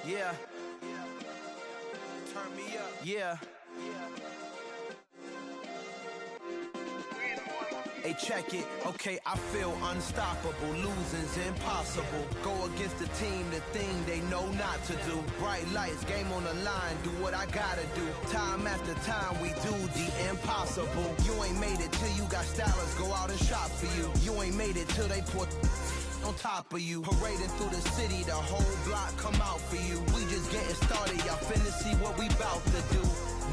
Yeah. Turn me up. Yeah. Hey, check it. Okay, I feel unstoppable. Losing's impossible. Go against the team, the thing they know not to do. Bright lights, game on the line. Do what I gotta do. Time after time, we do the impossible. You ain't made it till you got stylists go out and shop for you. You ain't made it till they put on top of you. Parading through the city, the whole block come out for you. We just getting started, y'all finna see what we bout to do.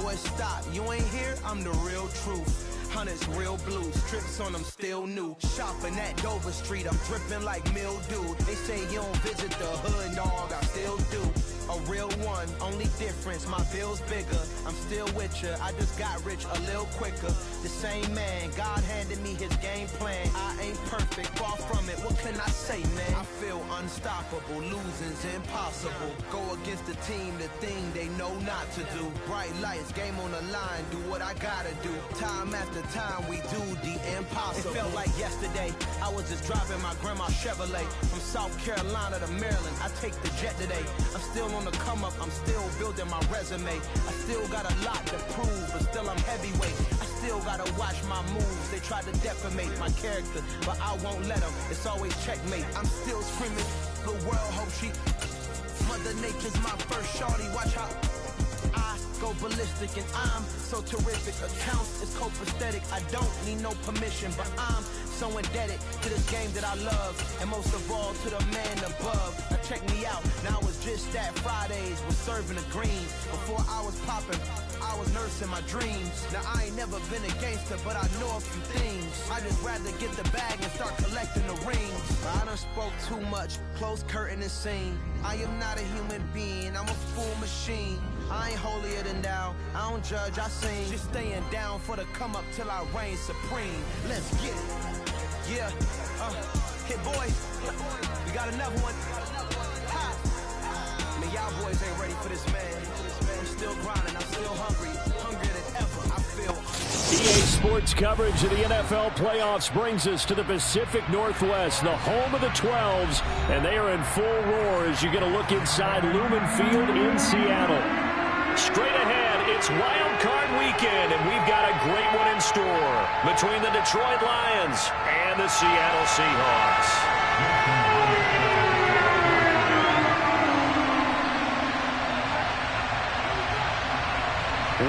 Boy, stop, you ain't here, I'm the real truth. Hundreds real blue, strips on them still new. Shopping at Dover Street, I'm dripping like mildew. They say you don't visit the hood, dog, I still do. A real one, only difference, my bill's bigger. I'm still with ya, I just got rich a little quicker. The same man, God handed me his game plan. I ain't perfect, far from it, what can I say, man? I feel unstoppable, losing's impossible. Go against the team, the thing they know not to do. Bright lights, game on the line, do what I gotta do. Time after time, we do the impossible. It felt like yesterday, I was just driving my grandma's Chevrolet. From South Carolina to Maryland, I take the jet today. I'm still on the come up, I'm still building my resume. I still got a lot to prove, but still I'm heavyweight. I still gotta watch my moves. They try to defamate my character, but I won't let them. It's always checkmate. I'm still screaming, the world hope she. Mother Nature's my first shorty, watch how I go ballistic and I'm so terrific. Accounts is copacetic, I don't need no permission, but I'm so indebted to this game that I love, and most of all to the man above. Now check me out, now it's just that Fridays was serving the green. Before I was popping, I was nursing my dreams. Now I ain't never been a gangster, but I know a few things. I just rather get the bag and start collecting the rings. I done spoke too much, close curtain and scene. I am not a human being, I'm a full machine. I ain't holier than thou, I don't judge, I sing. Just staying down for the come up till I reign supreme. Let's get it. Yeah, hit boys, we got another one. Ha. Man, y'all boys ain't ready for this, man. I'm still grinding, I'm still hungry, hungrier than ever, I feel. EA Sports coverage of the NFL playoffs brings us to the Pacific Northwest, the home of the 12s, and they are in full roar as you get a look inside Lumen Field in Seattle. Straight ahead, it's Wildcard Weekend, and we've got a great one in store between the Detroit Lions and the Seattle Seahawks.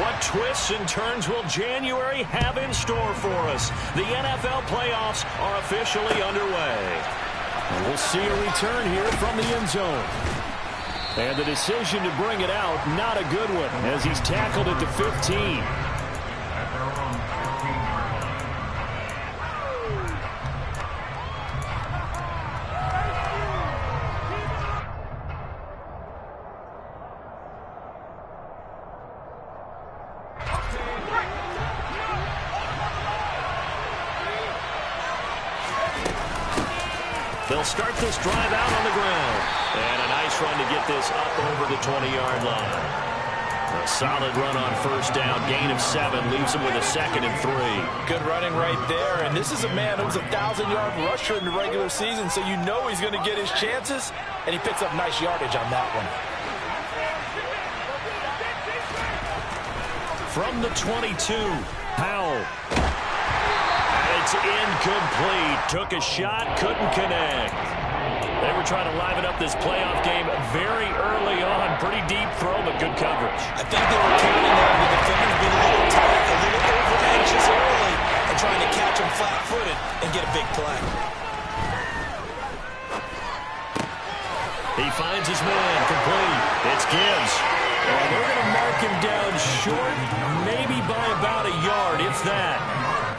What twists and turns will January have in store for us? The NFL playoffs are officially underway. We'll see a return here from the end zone. And the decision to bring it out, not a good one, as he's tackled at the 15. They'll start this drive out on the ground. And a nice run to get this up over the 20-yard line. A solid run on first down. Gain of 7 leaves him with a 2nd and 3. Good running right there. And this is a man who was a 1,000-yard rusher in the regular season, so you know he's going to get his chances. And he picks up nice yardage on that one. From the 22, Powell. It's incomplete. Took a shot, couldn't connect. They were trying to liven up this playoff game very early on. Pretty deep throw, but good coverage. I think they were counting on the defenders being a little tight, a little over-anxious early, and trying to catch him flat-footed and get a big play. He finds his man, complete. It's Gibbs. And they're going to mark him down short, maybe by about a yard, if that.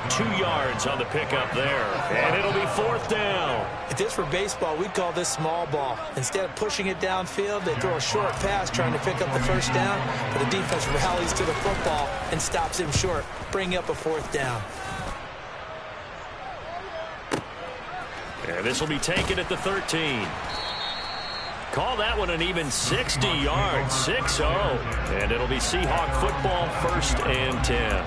2 yards on the pickup there, and it'll be 4th down. If this were baseball, we'd call this small ball. Instead of pushing it downfield, they throw a short pass trying to pick up the first down, but the defense rallies to the football and stops him short, bringing up a 4th down. And this will be taken at the 13. Call that one an even 60 yards, 6-0. And it'll be Seahawk football, 1st and 10.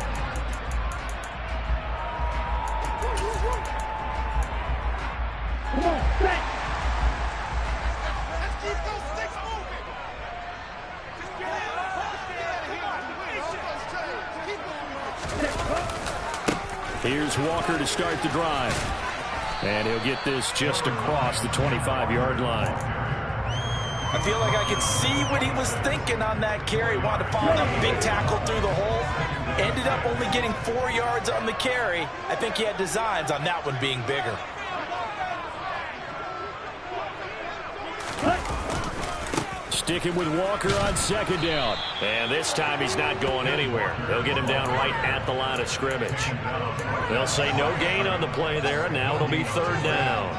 Here's Walker to start the drive. And he'll get this just across the 25-yard line. I feel like I could see what he was thinking on that carry. Wanted to follow that big tackle through the hole. Ended up only getting 4 yards on the carry. I think he had designs on that one being bigger. Sticking with Walker on second down. And this time he's not going anywhere. They'll get him down right at the line of scrimmage. They'll say no gain on the play there, and now it'll be third down.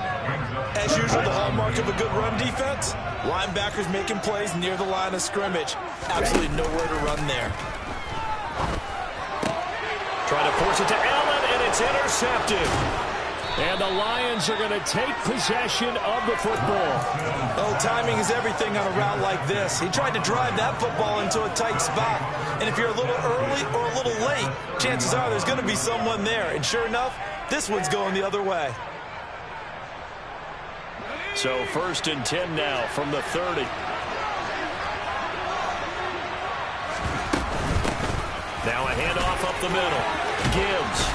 As usual, the hallmark of a good run defense, linebackers making plays near the line of scrimmage. Absolutely nowhere to run there. Trying to force it to Allen, and it's intercepted. And the Lions are going to take possession of the football. Oh, timing is everything on a route like this. He tried to drive that football into a tight spot. And if you're a little early or a little late, chances are there's going to be someone there. And sure enough, this one's going the other way. So 1st and 10 now from the 30. Now a handoff up the middle. Gibbs.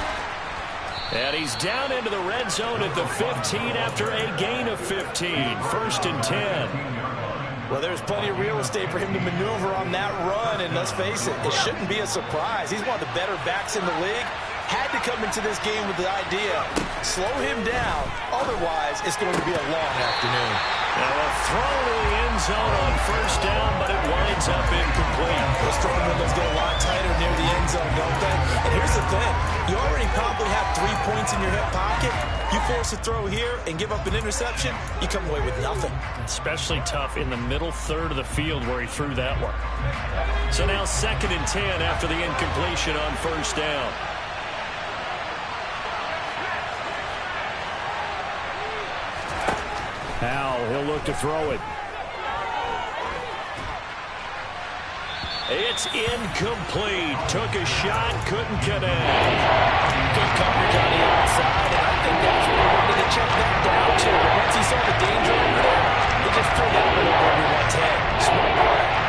And he's down into the red zone at the 15 after a gain of 15. 1st and 10. Well, there's plenty of real estate for him to maneuver on that run. And let's face it, it shouldn't be a surprise. He's one of the better backs in the league. Had to come into this game with the idea, slow him down. Otherwise, it's going to be a long afternoon. Now a throw to the end zone on 1st down, but it winds up incomplete. Those throwing windows get a lot tighter near the end zone, don't they? And here's the thing. You already probably have 3 points in your hip pocket. You force a throw here and give up an interception, you come away with nothing. Especially tough in the middle third of the field where he threw that one. So now 2nd and 10 after the incompletion on 1st down. Now he'll look to throw it. It's incomplete. Took a shot, couldn't connect. Good coverage on the outside, and I think that's where he wanted to check that down to. But once he saw the danger over there, he just threw that one over everyone's head. Smart play.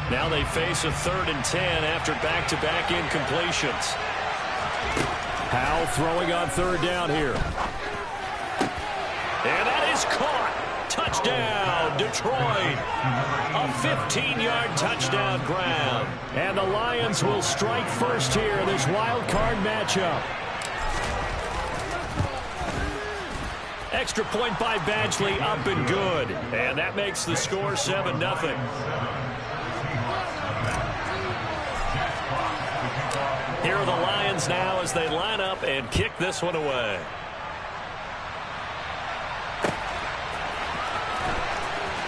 Now they face a 3rd and 10 after back-to-back incompletions. Powell throwing on 3rd down here. And that is caught. Touchdown, Detroit. A 15-yard touchdown ground. And the Lions will strike first here in this wild card matchup. Extra point by Badgley, up and good. And that makes the score 7-0. Here are the Lions now as they line up and kick this one away.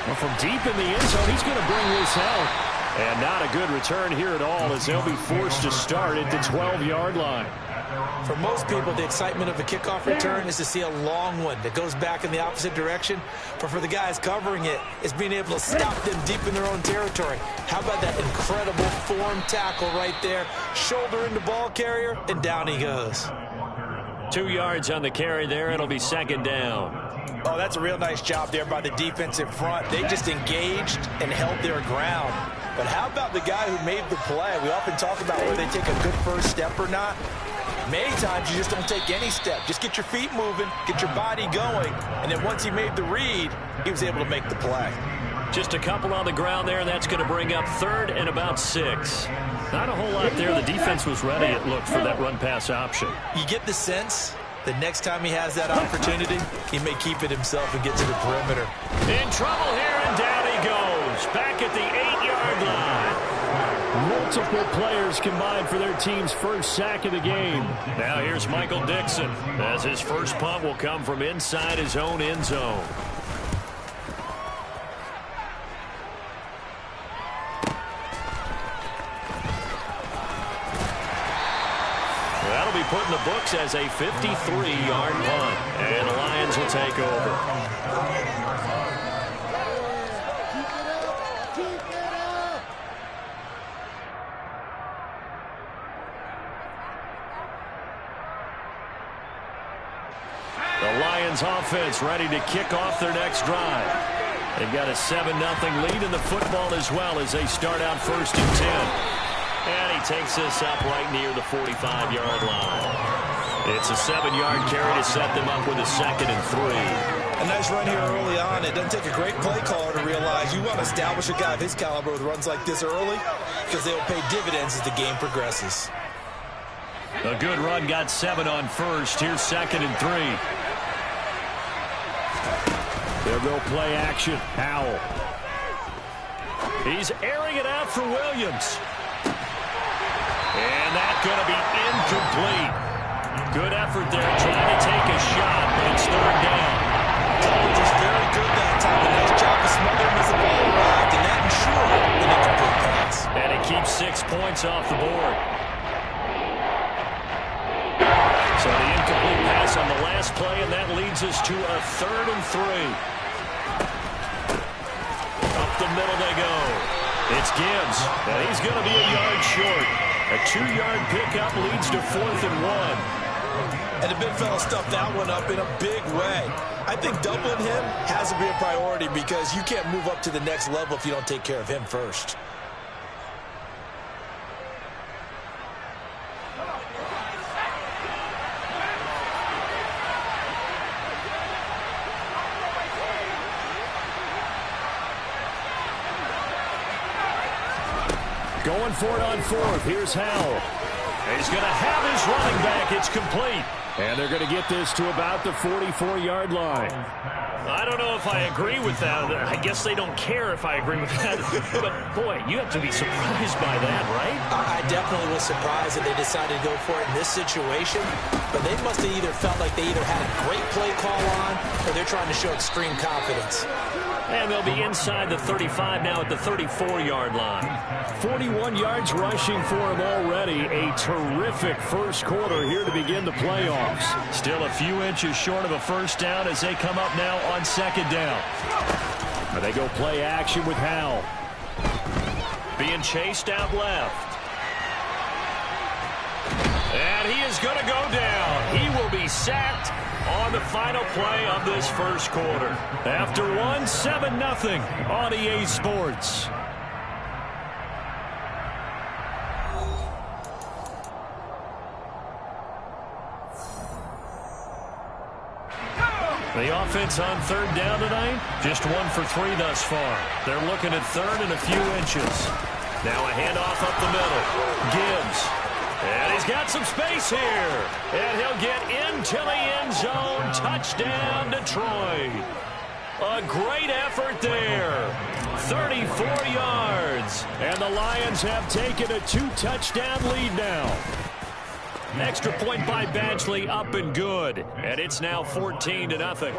Well, from deep in the end zone, he's going to bring this out. And not a good return here at all as they'll be forced to start at the 12-yard line. For most people, the excitement of a kickoff return is to see a long one that goes back in the opposite direction. But for the guys covering it, it's being able to stop them deep in their own territory. How about that incredible form tackle right there? Shoulder into ball carrier, and down he goes. 2 yards on the carry there. It'll be 2nd down. Oh, that's a real nice job there by the defensive front. They just engaged and held their ground. But how about the guy who made the play? We often talk about whether they take a good first step or not. Many times you just don't take any step. Just get your feet moving, get your body going, and then once he made the read, he was able to make the play. Just a couple on the ground there, and that's going to bring up 3rd and about 6. Not a whole lot there. The defense was ready, it looked, for that run-pass option. You get the sense that next time he has that opportunity, he may keep it himself and get to the perimeter. In trouble here, and down he goes. Back at the 8-yard line. Multiple players combined for their team's first sack of the game. Now here's Michael Dixon as his first punt will come from inside his own end zone. That'll be put in the books as a 53-yard punt. And the Lions will take over. Lions offense ready to kick off their next drive. They've got a 7-0 lead in the football as well as they start out 1st and 10. And he takes this up right near the 45-yard line. It's a 7-yard carry to set them up with a 2nd and 3. A nice run here early on. It doesn't take a great play caller to realize you want to establish a guy of his caliber with runs like this early because they will pay dividends as the game progresses. A good run, got 7 on 1st. Here's 2nd and 3. They'll go play action. Howell. He's airing it out for Williams. And that's going to be incomplete. Good effort there, trying to take a shot, but it's 3rd down. Just very good that time. A nice job of smothering as the ball arrived, and that ensured an incomplete pass. And it keeps 6 points off the board. So the incomplete pass on the last play, and that leads us to a 3rd and 3. Up the middle they go. It's Gibbs, and he's going to be a yard short. A 2-yard pickup leads to 4th and 1. And the big fella stuffed that one up in a big way. I think doubling him has to be a priority because you can't move up to the next level if you don't take care of him first. Going for it on 4th. Here's Howell. He's going to have his running back. It's complete. And they're going to get this to about the 44-yard line. I don't know if I agree with that. I guess they don't care if I agree with that. But, boy, you have to be surprised by that, right? I definitely was surprised that they decided to go for it in this situation. But they must have either felt like they either had a great play call on or they're trying to show extreme confidence. And they'll be inside the 35 now at the 34-yard line. 41 yards rushing for him already. A terrific first quarter here to begin the playoffs. Still a few inches short of a first down as they come up now on 2nd down. And they go play action with Howell. Being chased out left. And he is going to go down. He will be sacked on the final play of this first quarter. After 7-0 on EA Sports. The offense on 3rd down tonight, just 1 for 3 thus far. They're looking at 3rd and a few inches. Now a handoff up the middle. Gibbs. And he's got some space here. And he'll get into the end zone. Touchdown, Detroit. A great effort there. 34 yards. And the Lions have taken a 2-touchdown lead now. Extra point by Badgley, up and good. And it's now 14-0.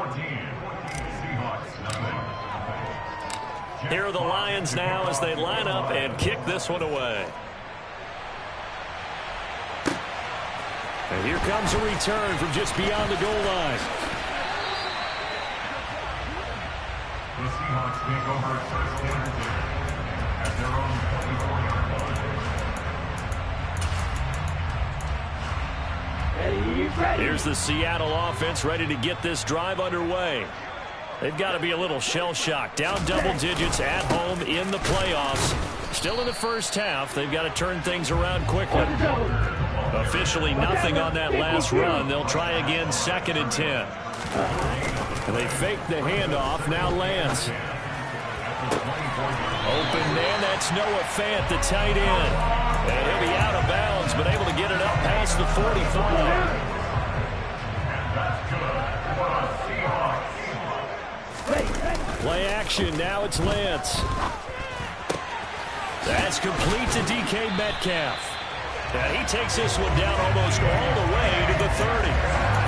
Here are the Lions now as they line up and kick this one away. And here comes a return from just beyond the goal line. The Seahawks take over first and 10 at their own 24-yard line. Here's the Seattle offense ready to get this drive underway. They've got to be a little shell-shocked. Down double digits at home in the playoffs. Still in the first half. They've got to turn things around quickly. Officially nothing on that last run. They'll try again 2nd and 10. And they fake the handoff. Now Lance. Open man. That's Noah Fant, the tight end. And he'll be out of bounds, but able to get it up past the 45. Play action. Now it's Lance. That's complete to DK Metcalf. And he takes this one down almost all the way to the 30.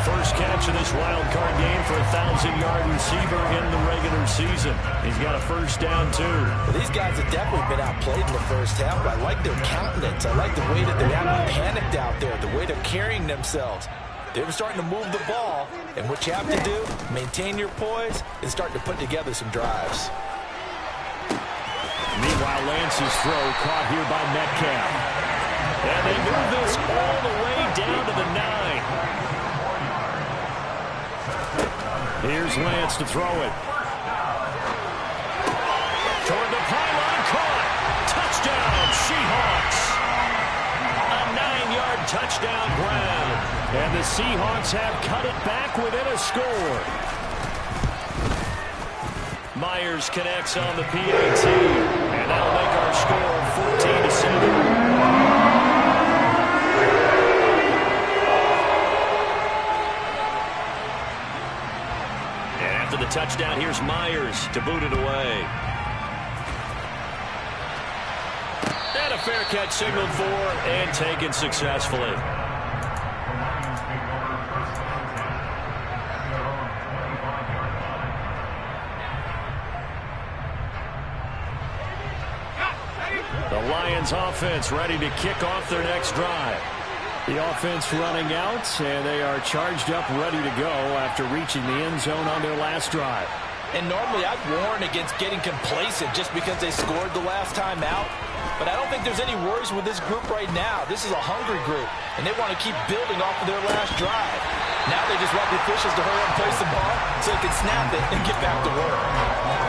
First catch of this wild card game for a 1,000-yard receiver in the regular season. He's got a first down, too. Well, these guys have definitely been outplayed in the first half, but I like their countenance. I like the way that they're not panicked out there, the way they're carrying themselves. They're starting to move the ball, and what you have to do, maintain your poise, and start to put together some drives. Meanwhile, Lance's throw caught here by Metcalf. And they move this all the way down to the 9. Here's Lance to throw it. Toward the pylon, caught. Touchdown, Seahawks. A 9-yard touchdown grab. And the Seahawks have cut it back within a score. Myers connects on the PAT. And that'll make our score 14-7. The touchdown, here's Myers to boot it away. And a fair catch signaled for and taken successfully. The Lions take over first and 10 at their own 25-yard line. The Lions offense ready to kick off their next drive. The offense running out, and they are charged up, ready to go after reaching the end zone on their last drive. And normally I'd warn against getting complacent just because they scored the last time out. But I don't think there's any worries with this group right now. This is a hungry group, and they want to keep building off of their last drive. Now they just want the officials to hurry up and place the ball so they can snap it and get back to work.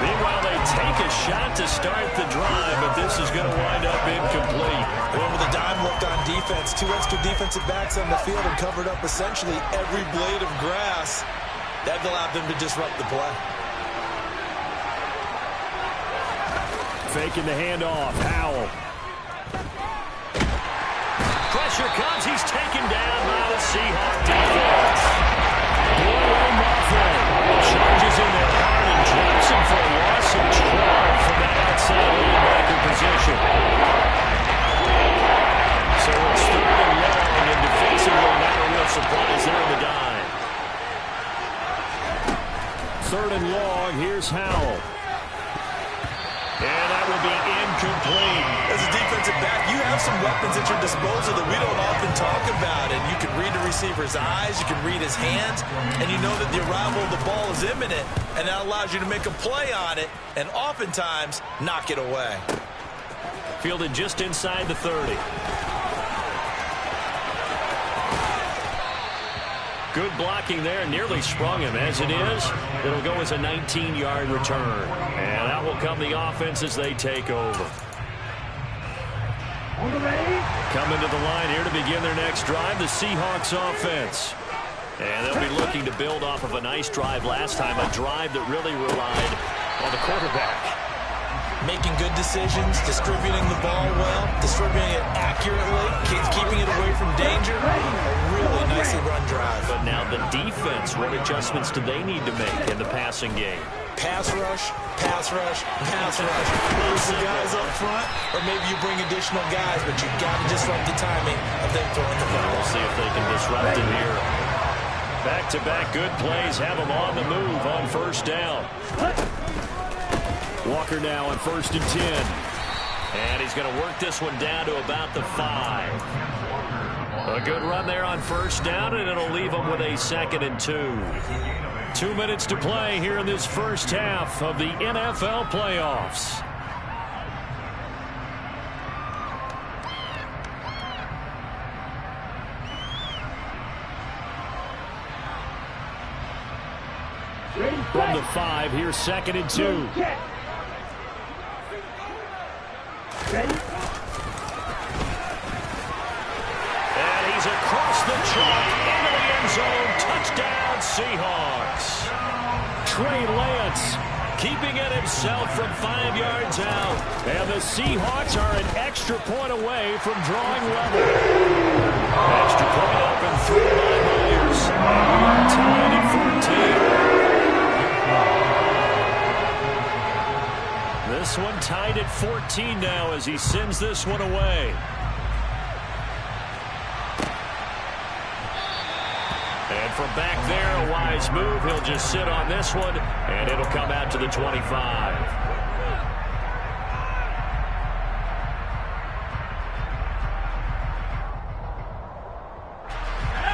Meanwhile, they take a shot to start the drive, but this is going to wind up incomplete. Well, with a dime left on defense, 2 extra defensive backs on the field and covered up essentially every blade of grass. That allowed them to disrupt the play. Faking the handoff. Howell. Pressure comes. He's taken down by the Seahawk defense. Boyle Muffley charges in there hard and drops him for a loss of 12 from that outside linebacker position. So it's 3rd and long, and defensively not a real surprise there in the dime. 3rd and long. Here's Howell. And that will be incomplete. As a defensive back, you have some weapons at your disposal that we don't often talk about. And you can read the receiver's eyes, you can read his hands, and you know that the arrival of the ball is imminent, and that allows you to make a play on it and oftentimes knock it away. Fielded just inside the 30. Good blocking there, nearly sprung him. As it is, it'll go as a 19-yard return. And that will come the offense as they take over. Coming to the line here to begin their next drive, the Seahawks offense. And they'll be looking to build off of a nice drive last time, a drive that really relied on the quarterback. Making good decisions, distributing the ball well, distributing it accurately, keeping it away from danger. A really nicely run drive. But now the defense, what adjustments do they need to make in the passing game? Pass rush, pass rush, pass rush. Lose the guys up front, or maybe you bring additional guys, but you've got to disrupt the timing of them throwing the ball. We'll see if they can disrupt it here. Back-to-back good plays have them on the move on 1st down. Walker now on 1st and 10. And he's going to work this one down to about the 5. A good run there on 1st down, and it'll leave him with a 2nd and 2. 2 minutes to play here in this first half of the NFL playoffs. From the 5, here's 2nd and 2. And he's across the chalk into the end zone. Touchdown, Seahawks. Trey Lance keeping it himself from 5 yards out. And the Seahawks are an extra point away from drawing level. Extra point up and through by Myers. And we are tied at 14. This one tied at 14 now as he sends this one away. And from back there, a wise move. He'll just sit on this one, and it'll come out to the 25.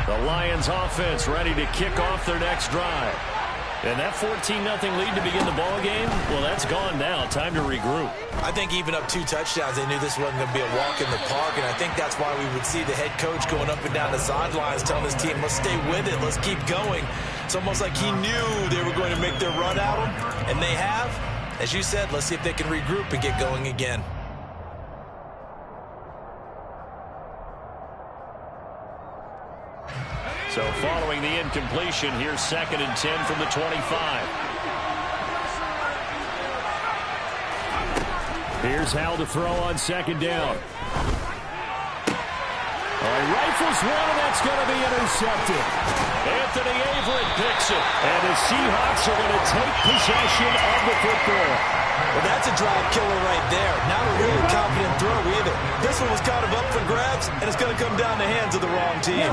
The Lions offense ready to kick off their next drive. And that 14-0 lead to begin the ball game, well, that's gone now. Time to regroup. I think even up 2 touchdowns, they knew this wasn't going to be a walk in the park, and I think that's why we would see the head coach going up and down the sidelines telling his team, let's stay with it, let's keep going. It's almost like he knew they were going to make their run at him, and they have. As you said, let's see if they can regroup and get going again. So following the incompletion, here's 2nd and 10 from the 25. Here's Hal to throw on 2nd down. Rifles one, and that's going to be intercepted. Anthony Averett picks it, and the Seahawks are going to take possession of the football. Well, that's a drive killer right there. Not a really confident throw either. This one was kind of up for grabs, and it's going to come down the hands of the wrong team.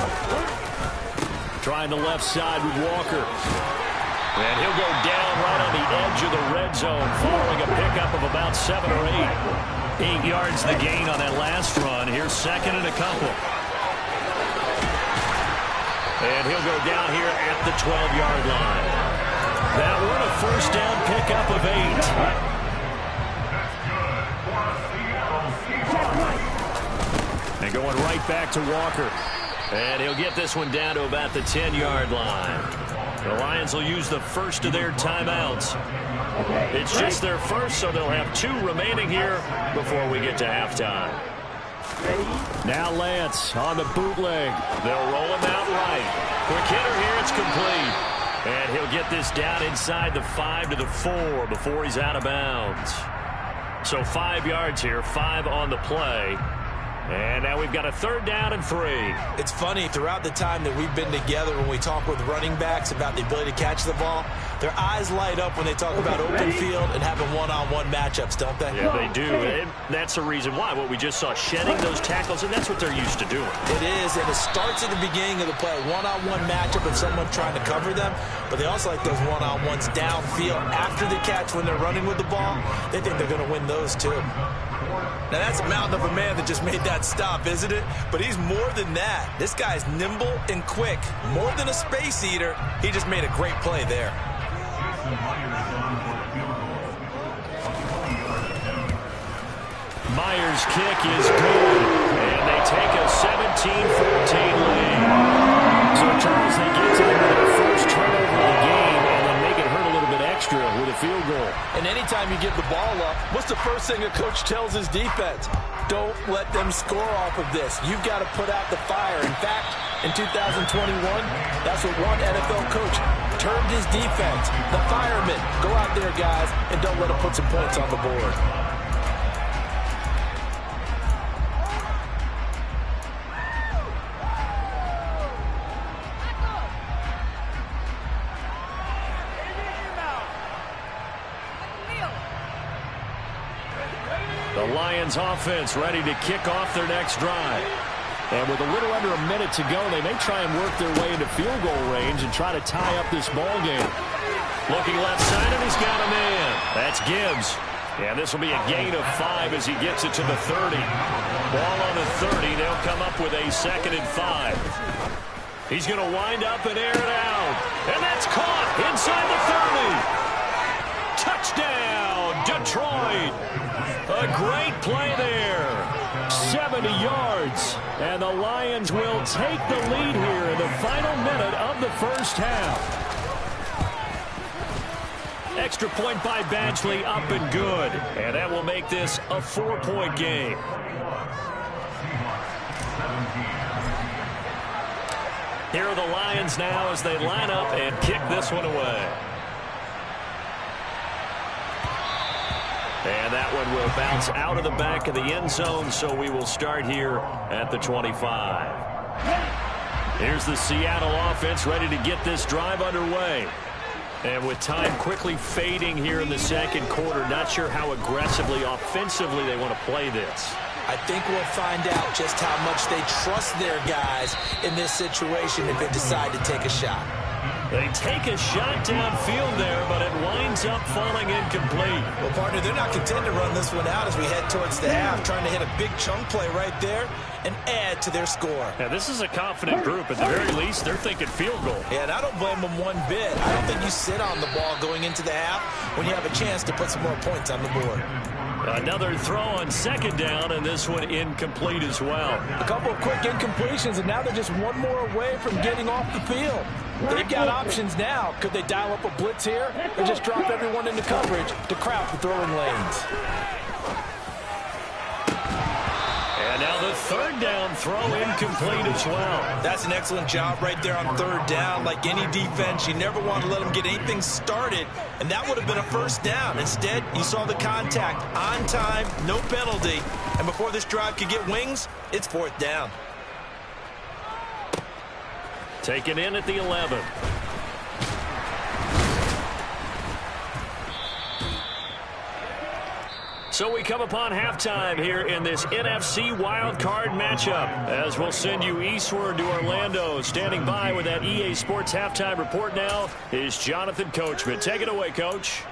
Trying the left side with Walker. And he'll go down right on the edge of the red zone following a pickup of about 7 or 8. 8 yards the gain on that last run. Here's 2nd and a couple. And he'll go down here at the 12-yard line. That one a 1st down pickup of 8. And going right back to Walker. And he'll get this one down to about the 10-yard line. The Lions will use the first of their timeouts. It's just their first, so they'll have 2 remaining here before we get to halftime. Now Lance on the bootleg. They'll roll him out right. Quick hitter here, it's complete. And he'll get this down inside the 5 to the 4 before he's out of bounds. So 5 yards here, 5 on the play. And now we've got a 3rd down and 3. It's funny, throughout the time that we've been together, when we talk with running backs about the ability to catch the ball, their eyes light up when they talk about open field and having one-on-one matchups, don't they? Yeah, they do. And that's the reason why. What we just saw, shedding those tackles, and that's what they're used to doing. It is, and it starts at the beginning of the play, one-on-one matchup of someone trying to cover them, but they also like those one-on-ones downfield after the catch when they're running with the ball. They think they're going to win those, too. Now, that's a mountain of a man that just made that stop, isn't it? But he's more than that. This guy's nimble and quick. More than a space eater, he just made a great play there. Myers' kick is good, and they take a 17-14 lead. So, Charles, they get to their first turnover of the game, and then make it hurt a little bit extra with a field goal. And anytime you give the ball up, what's the first thing a coach tells his defense? Don't let them score off of this. You've got to put out the fire. In fact, in 2021, that's what one NFL coach termed his defense. The firemen. Go out there, guys, and don't let them put some points on the board. The Lions offense ready to kick off their next drive. And with a little under a minute to go, they may try and work their way into field goal range and try to tie up this ball game. Looking left side, and he's got a man. That's Gibbs. And this will be a gain of 5 as he gets it to the 30. Ball on the 30. They'll come up with a 2nd and 5. He's going to wind up and air it out. And that's caught inside the 30. Touchdown, Detroit. A great play there. 70 yards. And the Lions will take the lead here in the final minute of the first half. Extra point by Badgley, up and good. And that will make this a 4-point game. Here are the Lions now as they line up and kick this one away. And that one will bounce out of the back of the end zone, so we will start here at the 25. Here's the Seattle offense ready to get this drive underway. And with time quickly fading here in the second quarter, not sure how aggressively, offensively they want to play this. I think we'll find out just how much they trust their guys in this situation if they decide to take a shot. They take a shot downfield there, but it winds up falling incomplete. Well, partner, they're not content to run this one out as we head towards the half, trying to hit a big chunk play right there. and add to their score. Yeah, this is a confident group. At the very least, they're thinking field goal. Yeah, and I don't blame them one bit. I don't think you sit on the ball going into the half when you have a chance to put some more points on the board. Another throw on second down, and this one incomplete as well. A couple of quick incompletions, and now they're just one more away from getting off the field. They've got options now. Could they dial up a blitz here or just drop everyone into coverage to crowd the throwing lanes? And now the third down throw incomplete as well. That's an excellent job right there on third down. Like any defense, you never want to let them get anything started, and that would have been a first down. Instead, you saw the contact on time, no penalty, and before this drive could get wings, it's fourth down. Taken in at the 11. So we come upon halftime here in this NFC Wildcard matchup, as we'll send you eastward to Orlando. Standing by with that EA Sports halftime report now is Jonathan Coachman. Take it away, Coach.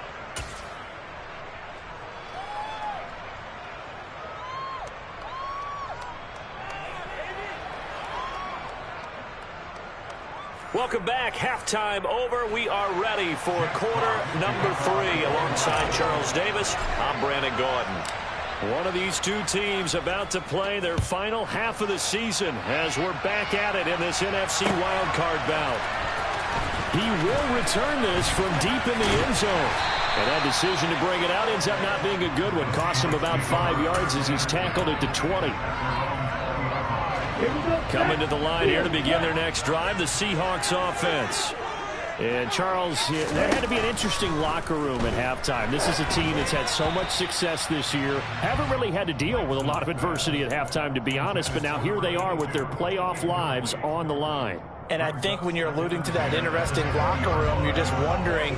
Welcome back. Halftime over. We are ready for quarter number 3. Alongside Charles Davis, I'm Brandon Gordon. One of these two teams about to play their final half of the season as we're back at it in this NFC wildcard bout. He will return this from deep in the end zone. And that decision to bring it out ends up not being a good one. Costs him about 5 yards as he's tackled at the 20. Coming to the line here to begin their next drive, the Seahawks offense. And Charles, that had to be an interesting locker room at halftime. This is a team that's had so much success this year. Haven't really had to deal with a lot of adversity at halftime, to be honest. But now here they are with their playoff lives on the line. And I think when you're alluding to that interesting locker room, you're just wondering,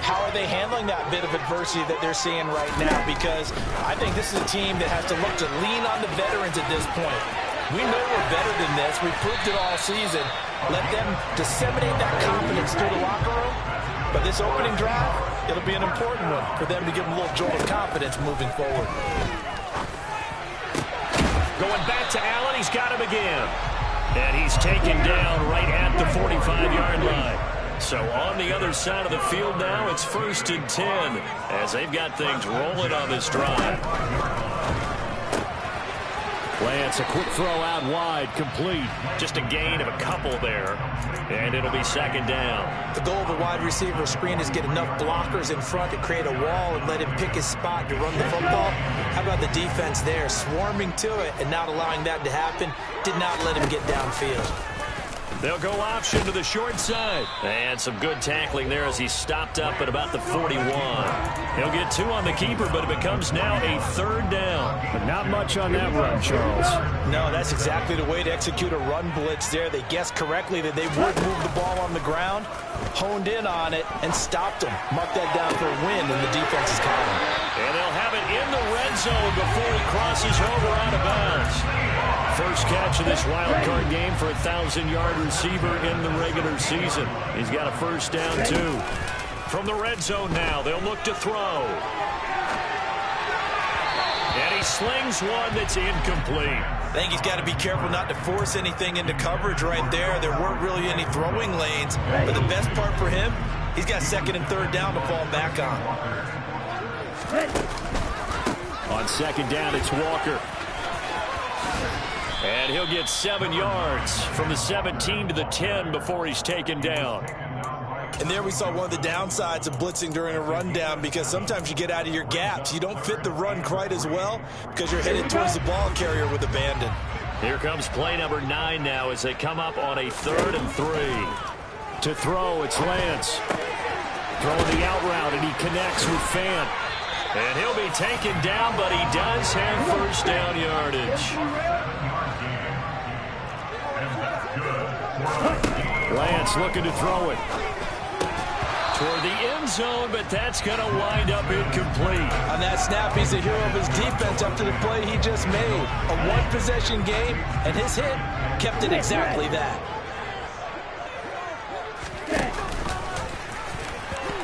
how are they handling that bit of adversity that they're seeing right now? Because I think this is a team that has to look to lean on the veterans at this point. We know we're better than this. We proved it all season. Let them disseminate that confidence through the locker room. But this opening drive, it'll be an important one for them to give them a little jolt of confidence moving forward. Going back to Allen. He's got him again. And he's taken down right at the 45-yard line. So on the other side of the field now, it's 1st and 10 as they've got things rolling on this drive. Lance, a quick throw out wide, complete. Just a gain of a couple there, and it'll be second down. The goal of a wide receiver screen is get enough blockers in front to create a wall and let him pick his spot to run the football. How about the defense there, swarming to it and not allowing that to happen? Did not let him get downfield. They'll go option to the short side. And some good tackling there as he's stopped up at about the 41. He'll get 2 on the keeper, but it becomes now a third down. But not much on that run, Charles. No, that's exactly the way to execute a run blitz there. They guessed correctly that they would move the ball on the ground, honed in on it, and stopped him. Mark that down for a win in the defense's column. And they'll have it in the red zone before he crosses over out of bounds. First catch of this wild card game for a 1,000-yard receiver in the regular season. He's got a first down, too. From the red zone now, they'll look to throw. And he slings one that's incomplete. I think he's got to be careful not to force anything into coverage right there. There weren't really any throwing lanes. But the best part for him, he's got 2nd and 3rd down to fall back on. On second down, it's Walker. And he'll get 7 yards from the 17 to the 10 before he's taken down. And there we saw one of the downsides of blitzing during a rundown, because sometimes you get out of your gaps. You don't fit the run quite as well because you're headed towards the ball carrier with abandon. Here comes play number 9 now as they come up on a 3rd and 3. To throw, it's Lance. Throwing the out route, and he connects with Fant. And he'll be taken down, but he does have first down yardage. Lance looking to throw it toward the end zone, but that's going to wind up incomplete. On that snap, he's the hero of his defense after the play he just made. A one-possession game, and his hit kept it exactly that.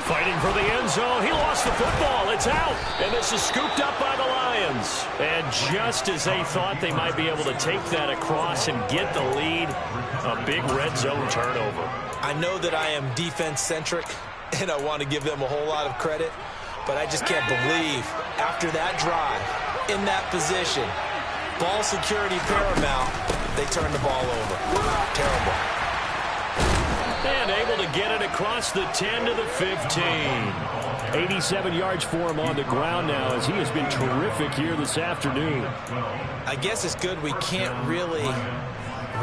Fighting for the end zone. He lost the football. It's out. And this is scooped up by the Lions. And just as they thought they might be able to take that across and get the lead, a big red zone turnover. I know that I am defense-centric, and I want to give them a whole lot of credit, but I just can't believe after that drive, in that position, ball security paramount, they turn the ball over. Terrible. And able to get it across the 10 to the 15. 87 yards for him on the ground now as he has been terrific here this afternoon. I guess it's good we can't really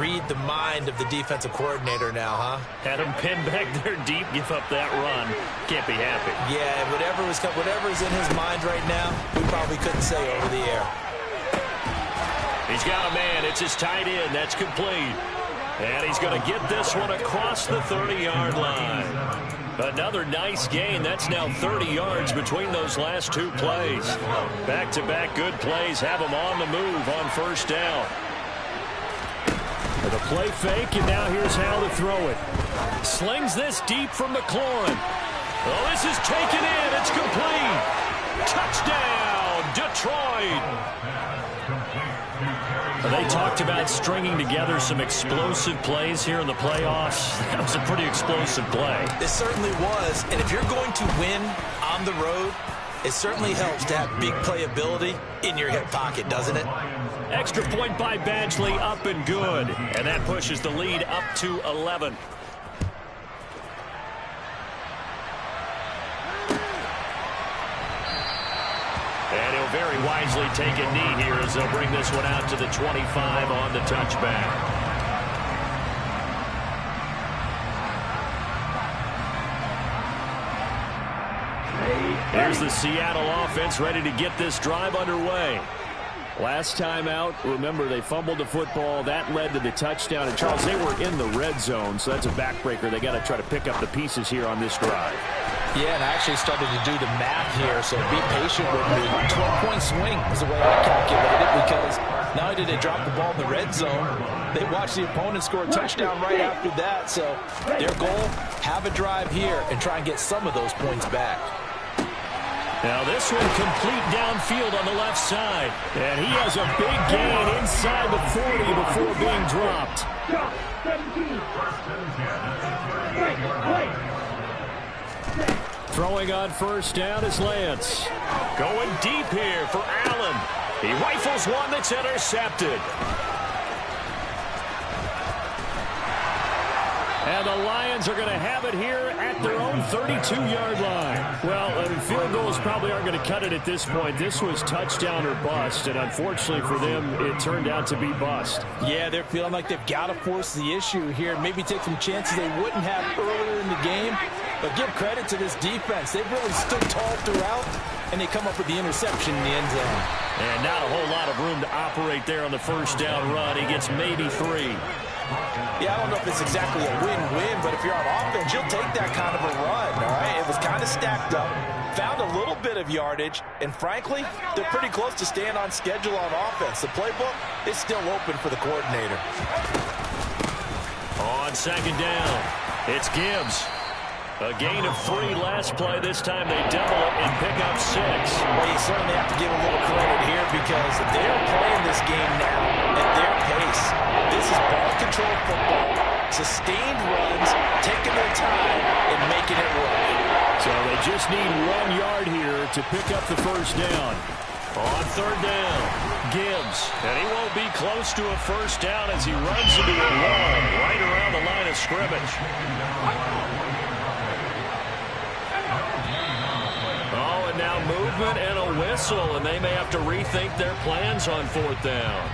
read the mind of the defensive coordinator now, huh? Had him pinned back there deep, give up that run. Can't be happy. Yeah, whatever's in his mind right now, we probably couldn't say over the air. He's got a man. It's his tight end. That's complete. And he's going to get this one across the 30-yard line. Another nice gain. That's now 30 yards between those last two plays. Back-to-back good plays have him on the move on first down. The play fake, and now here's how to throw it. Slings this deep from McLaurin. Oh, this is taken in. It's complete. Touchdown, Detroit. They talked about stringing together some explosive plays here in the playoffs. That was a pretty explosive play. It certainly was. And if you're going to win on the road, it certainly helps to have big playability in your hip pocket, doesn't it? Extra point by Badgley, up and good. And that pushes the lead up to 11. And he'll very wisely take a knee here as they'll bring this one out to the 25 on the touchback. Here's the Seattle offense ready to get this drive underway. Last time out, remember, they fumbled the football. That led to the touchdown. And, Charles, they were in the red zone, so that's a backbreaker. They got to try to pick up the pieces here on this drive. Yeah, and I actually started to do the math here, so be patient with me. 12-point swing is the way I calculate it, because not only did they drop the ball in the red zone, they watched the opponent score a touchdown right after that. So their goal, have a drive here and try and get some of those points back. Now this one complete downfield on the left side. And he has a big gain inside the 40 before being dropped. Throwing on first down is Lance. Going deep here for Allen. He rifles one that's intercepted. And the Lions are going to have it here at their own 32-yard line. Well, field goals probably aren't going to cut it at this point. This was touchdown or bust, and unfortunately for them, it turned out to be bust. Yeah, they're feeling like they've got to force the issue here. Maybe take some chances they wouldn't have earlier in the game. But give credit to this defense. They've really stood tall throughout, and they come up with the interception in the end zone. And not a whole lot of room to operate there on the first down run. He gets maybe 3. Yeah, I don't know if it's exactly a win-win, but if you're on offense, you'll take that kind of a run, all right? It was kind of stacked up, found a little bit of yardage, and frankly, they're pretty close to staying on schedule on offense. The playbook is still open for the coordinator. On second down, it's Gibbs. A gain of 3 last play. This time they double it and pick up 6. Well, you certainly have to give a little credit here because they're playing this game now at their pace. This is ball control football, sustained runs, taking their time, and making it work. So they just need 1 yard here to pick up the first down. On third down, Gibbs. And he won't be close to a first down as he runs into a wall right around the line of scrimmage. Now movement and a whistle, and they may have to rethink their plans on fourth down.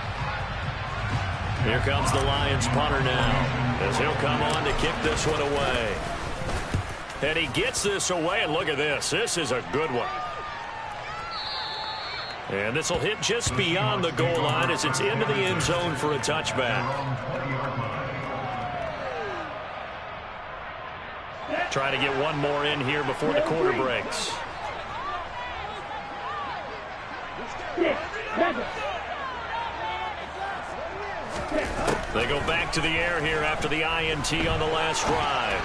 Here comes the Lions punter now, as he'll come on to kick this one away. And he gets this away, and look at this. This is a good one. And this will hit just beyond the goal line as it's into the end zone for a touchback. Trying to get one more in here before the quarter breaks. They go back to the air here after the INT on the last drive.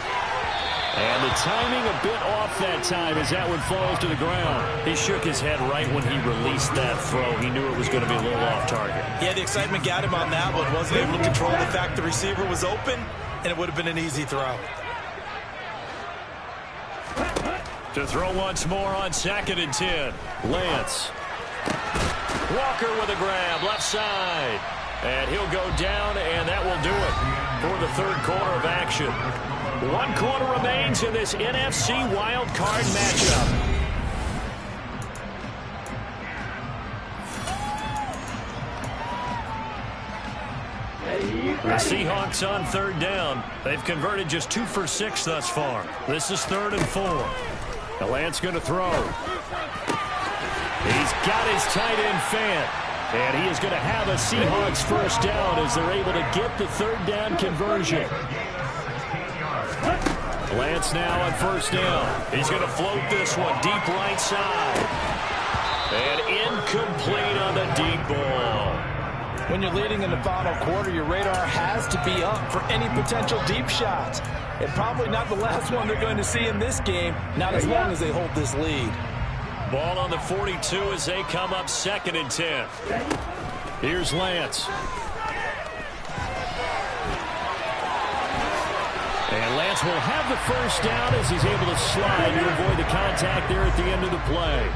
And the timing a bit off that time as that one falls to the ground. He shook his head right when he released that throw. He knew it was going to be a little off target. Yeah, the excitement got him on that one. Wasn't able to control the fact the receiver was open, and it would have been an easy throw. To throw once more on 2nd and 10. Lance. Walker with a grab, left side. And he'll go down, and that will do it for the third quarter of action. 1 quarter remains in this NFC Wildcard matchup. The Seahawks on 3rd down. They've converted just 2 for 6 thus far. This is 3rd and 4. The Lance going to throw. He's got his tight end Fant. And he is going to have a Seahawks first down as they're able to get the 3rd down conversion. Lance now on 1st down. He's going to float this one deep right side. And incomplete on the deep ball. When you're leading in the final quarter, your radar has to be up for any potential deep shots. And probably not the last one they're going to see in this game, not as long as they hold this lead. Ball on the 42 as they come up 2nd and 10. Here's Lance. And Lance will have the first down as he's able to slide to avoid the contact there at the end of the play.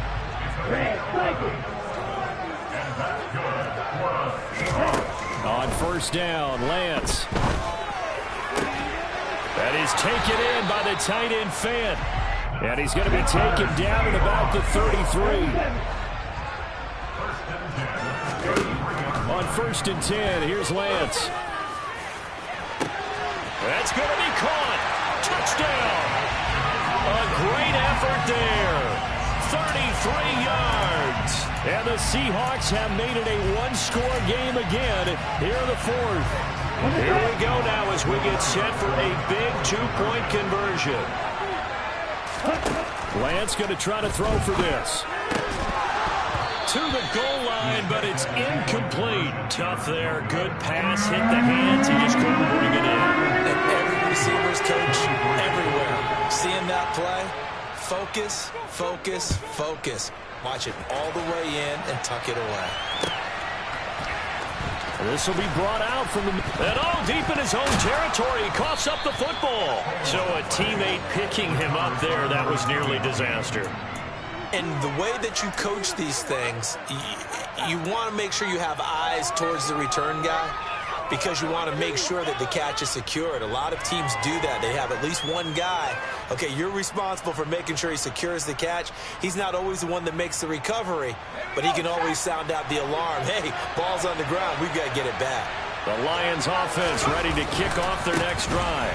On 1st down, Lance. That is taken in by the tight end Fant. And he's going to be taken down at about the 33. On 1st and 10, here's Lance. That's going to be caught. Touchdown. A great effort there. 33 yards. And the Seahawks have made it a one-score game again here in the 4th. Here we go now as we get set for a big two-point conversion. Lance going to try to throw for this. To the goal line, but it's incomplete. Tough there. Good pass. Hit the hands. He just couldn't bring it in. And every receiver's coach everywhere. Seeing that play, focus, focus, focus. Watch it all the way in and tuck it away. This will be brought out from the... And all deep in his own territory. He coughs up the football. So a teammate picking him up there, that was nearly disaster. And the way that you coach these things, you want to make sure you have eyes towards the return guy because you want to make sure that the catch is secured. A lot of teams do that. They have at least one guy. Okay, you're responsible for making sure he secures the catch. He's not always the one that makes the recovery, but he can always sound out the alarm. Hey, ball's on the ground. We've got to get it back. The Lions offense ready to kick off their next drive.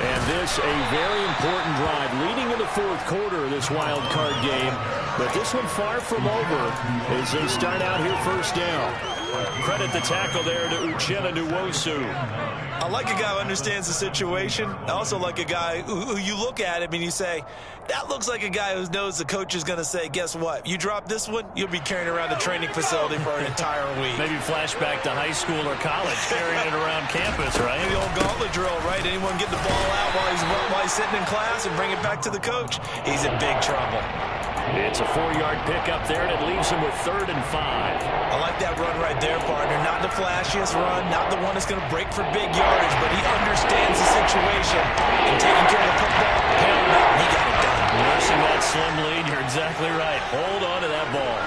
And this a very important drive leading in the 4th quarter of this wild card game. But this one far from over as they start out here 1st down. Credit the tackle there to Uchenna Nwosu. I like a guy who understands the situation. I also like a guy who you look at him and you say, that looks like a guy who knows the coach is going to say, guess what? You drop this one, you'll be carrying around the training facility for an entire week. Maybe flashback to high school or college, carrying it around campus, right? The old gauntlet drill, right? Anyone get the ball out while he's sitting in class and bring it back to the coach? He's in big trouble. It's a 4-yard pickup there, and it leaves him with 3rd and 5. I like that run right there, partner. Not the flashiest run, not the one that's going to break for big yardage, but he understands the situation. And taking care of the football, paramount, he got it done. Nursing that slim lead, you're exactly right. Hold on to that ball.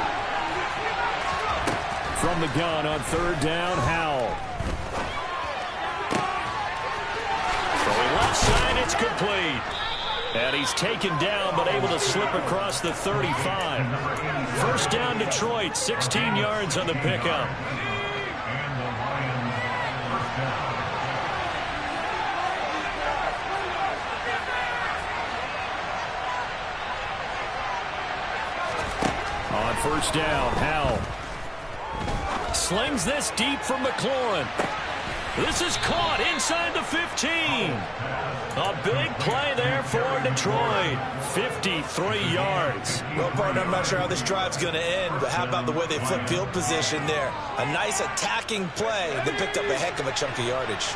From the gun on 3rd down, Howell. Throwing left side, it's complete. And he's taken down, but able to slip across the 35. 1st down, Detroit, 16 yards on the pickup. On 1st down, Howell. Slings this deep from McLaurin. This is caught inside the 15. A big play there for Detroit. 53 yards. Well, partner, I'm not sure how this drive's going to end, but how about the way they flip field position there? A nice attacking play that picked up a heck of a chunk of yardage.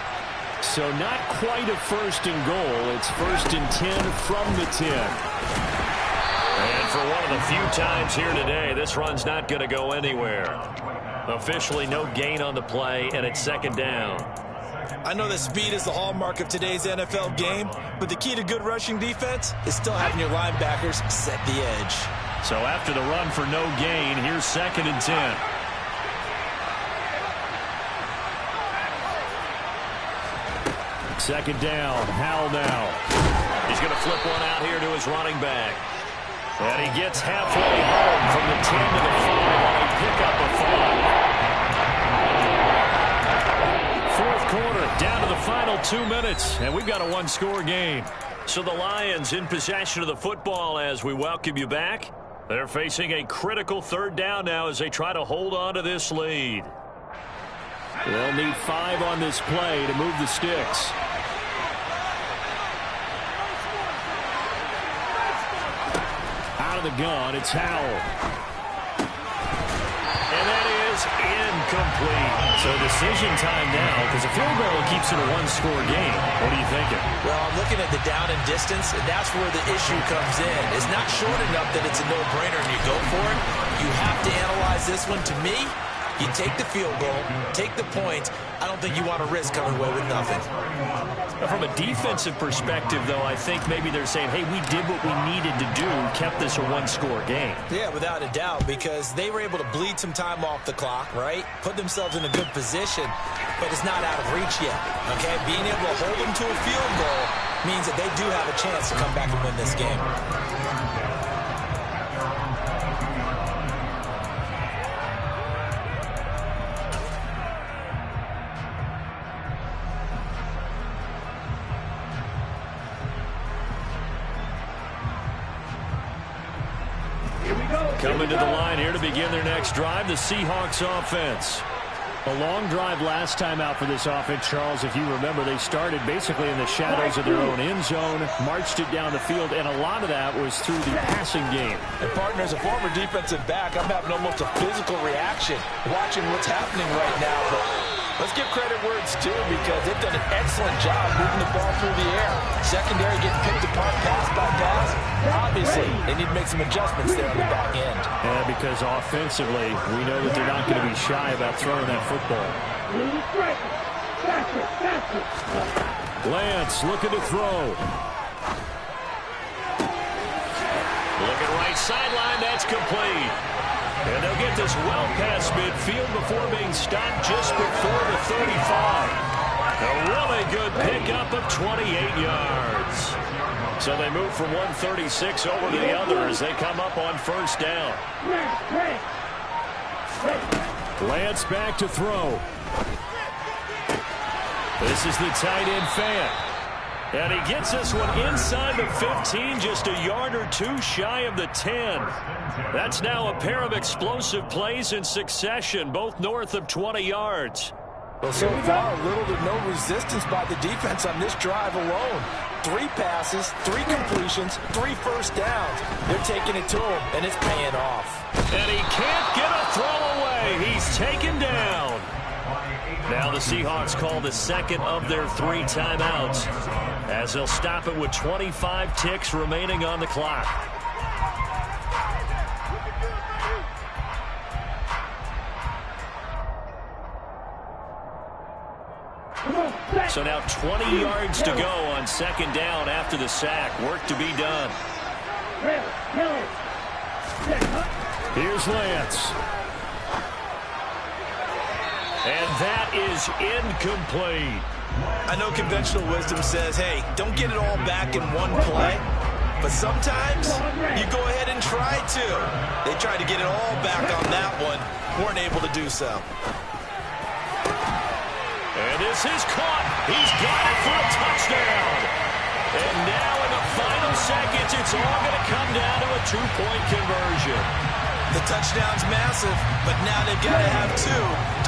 So not quite a first and goal. It's first and 10 from the 10. And for one of the few times here today, this run's not going to go anywhere. Officially no gain on the play, and it's second down. I know that speed is the hallmark of today's NFL game, but the key to good rushing defense is still having your linebackers set the edge. So after the run for no gain, here's second and 10. Second down, Howell now. He's going to flip one out here to his running back. And he gets halfway home from the 10 to the 5 on a pickup of 5. Fourth quarter, down to the final 2 minutes, and we've got a one-score game. So the Lions in possession of the football as we welcome you back. They're facing a critical third down now as they try to hold on to this lead. They'll need 5 on this play to move the sticks. Out of the gun, it's Howell. And that is incomplete. So decision time now, because a field goal keeps it a one-score game. What are you thinking? Well, I'm looking at the down and distance, and that's where the issue comes in. It's not short enough that it's a no-brainer and you go for it. You have to analyze this one. To me, you take the field goal, take the point. I don't think you want to risk coming away with nothing. From a defensive perspective, though, I think maybe they're saying, hey, we did what we needed to do, kept this a one-score game. Yeah, without a doubt, because they were able to bleed some time off the clock, right? Put themselves in a good position, but it's not out of reach yet, okay? Being able to hold them to a field goal means that they do have a chance to come back and win this game. Coming to the line here to begin their next drive, the Seahawks offense. A long drive last time out for this offense, Charles. If you remember, they started basically in the shadows of their own end zone, marched it down the field, and a lot of that was through the passing game. And, partner, as a former defensive back, I'm having almost a physical reaction watching what's happening right now. But let's give credit where it's due because they've done an excellent job moving the ball through the air. Secondary getting picked apart pass by pass. Obviously, they need to make some adjustments there on the back end. Yeah, because offensively, we know that they're not going to be shy about throwing that football. Lance looking to throw. Looking right sideline, that's complete. And they'll get this well past midfield before being stopped just before the 35. A really good pickup of 28 yards. So they move from 136 over to the other as they come up on first down. Lance back to throw. This is the tight end fan. And he gets this one inside the 15, just a yard or two shy of the 10. That's now a pair of explosive plays in succession, both north of 20 yards. Well, so far, little to no resistance by the defense on this drive alone. 3 passes, 3 completions, 3 first downs. They're taking it to him, and it's paying off. And he can't get a throw away. He's taken down. Now the Seahawks call the second of their 3 timeouts as they'll stop it with 25 ticks remaining on the clock. So now 20 yards to go on second down after the sack. Work to be done. Here's Lance. And that is incomplete. I know conventional wisdom says, hey, don't get it all back in one play. But sometimes you go ahead and try to. They tried to get it all back on that one. Weren't able to do so. And this is caught. He's got it for a touchdown. And now in the final seconds, it's all going to come down to a 2-point conversion. The touchdown's massive, but now they've got to have 2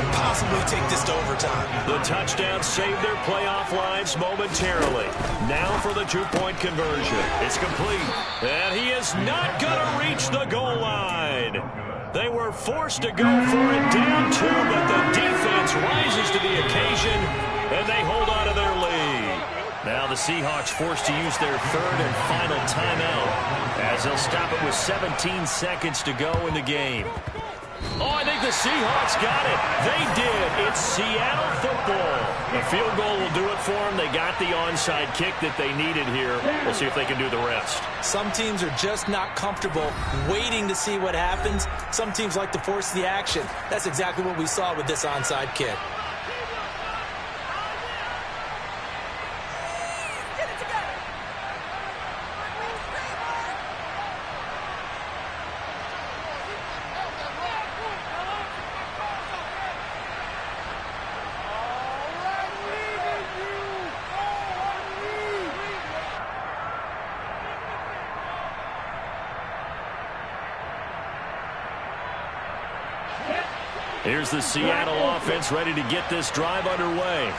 to possibly take this to overtime. The touchdown saved their playoff lives momentarily. Now for the 2-point conversion. It's complete. And he is not going to reach the goal line. They were forced to go for it down 2, but the defense rises to the occasion, and they hold on to their lead. Now the Seahawks forced to use their third and final timeout as they'll stop it with 17 seconds to go in the game. Oh, I think the Seahawks got it. They did. It's Seattle football. The field goal will do it for them. They got the onside kick that they needed here. We'll see if they can do the rest. Some teams are just not comfortable waiting to see what happens. Some teams like to force the action. That's exactly what we saw with this onside kick. Here's the Seattle offense ready to get this drive underway.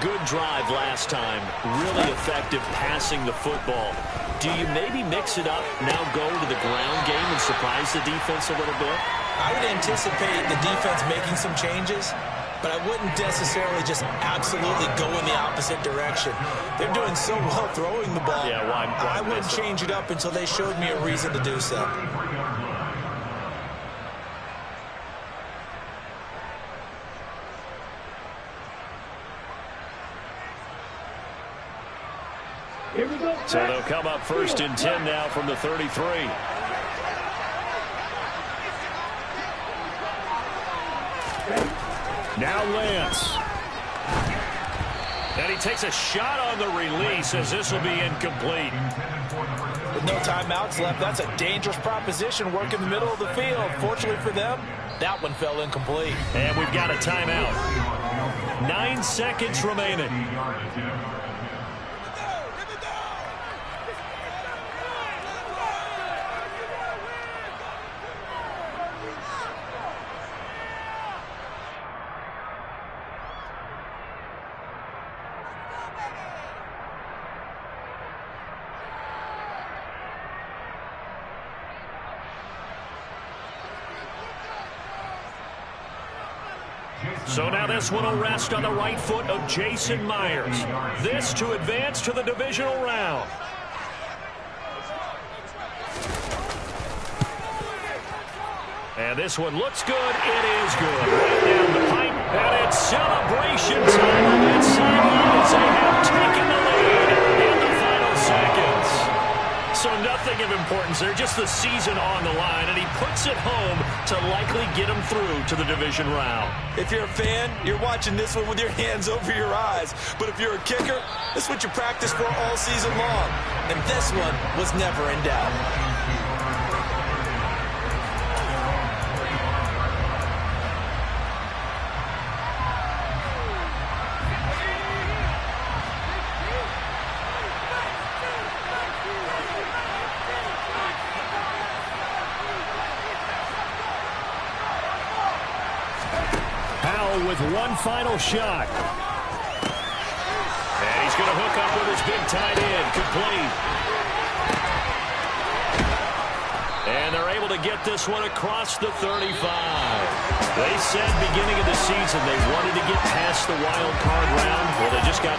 Good drive last time. Really effective passing the football. Do you maybe mix it up, now go to the ground game and surprise the defense a little bit? I would anticipate the defense making some changes, but I wouldn't necessarily just absolutely go in the opposite direction. They're doing so well throwing the ball. Yeah, why I wouldn't change it up until they showed me a reason to do so. So they'll come up first and 10 now from the 33. Now Lance. And he takes a shot on the release as this will be incomplete. With no timeouts left, that's a dangerous proposition. Work in the middle of the field. Fortunately for them, that one fell incomplete. And we've got a timeout. 9 seconds remaining. So now this one will rest on the right foot of Jason Myers. This to advance to the divisional round. And this one looks good. It is good. Right down the pipe. And it's celebration time on that sideline as they have taken the lead in the final seconds. So nothing of importance there, just the season on the line, and he puts it home to likely get him through to the division round. If you're a fan, you're watching this one with your hands over your eyes. But if you're a kicker, this is what you practice for all season long. And this one was never in doubt. With one final shot. And he's going to hook up with his big tight end. Complete. And they're able to get this one across the 35. They said beginning of the season they wanted to get past the wild card round. Well, they just got